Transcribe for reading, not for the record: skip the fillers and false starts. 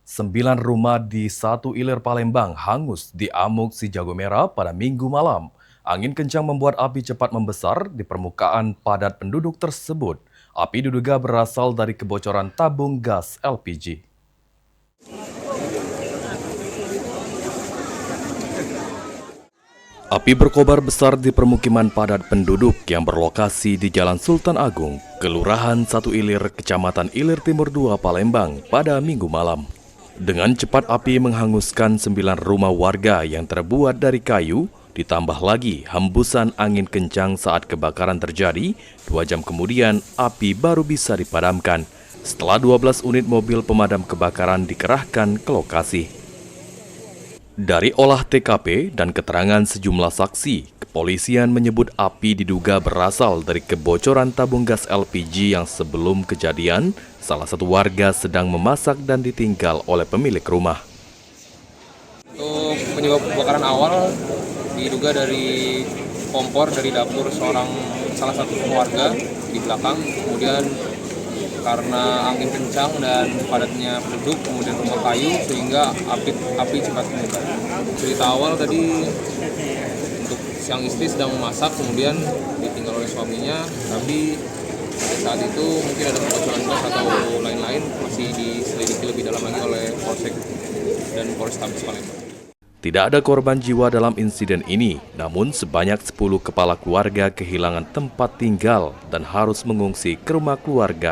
9 rumah di satu ilir Palembang hangus di Amuk Si Jago Merah pada Minggu malam. Angin kencang membuat api cepat membesar di permukaan padat penduduk tersebut. Api diduga berasal dari kebocoran tabung gas LPG. Api berkobar besar di permukiman padat penduduk yang berlokasi di Jalan Sultan Agung, Kelurahan Satu Ilir, Kecamatan Ilir Timur 2, Palembang pada Minggu malam. Dengan cepat api menghanguskan 9 rumah warga yang terbuat dari kayu, ditambah lagi hembusan angin kencang saat kebakaran terjadi. 2 jam kemudian api baru bisa dipadamkan setelah 12 unit mobil pemadam kebakaran dikerahkan ke lokasi. Dari olah TKP dan keterangan sejumlah saksi, kepolisian menyebut api diduga berasal dari kebocoran tabung gas LPG yang sebelum kejadian, salah satu warga sedang memasak dan ditinggal oleh pemilik rumah. Untuk penyebab kebakaran awal diduga dari kompor dari dapur salah satu warga di belakang, kemudian karena angin kencang dan padatnya penduduk, kemudian rumah kayu sehingga api cepat menyebar. Cerita awal tadi untuk sang istri sedang memasak, kemudian ditinggal oleh suaminya, tapi pada saat itu mungkin ada kebocoran gas atau lain-lain, masih diselidiki lebih dalam lagi oleh Polsek dan Polrestabes Palembang. Tidak ada korban jiwa dalam insiden ini, namun sebanyak 10 kepala keluarga kehilangan tempat tinggal dan harus mengungsi ke rumah keluarga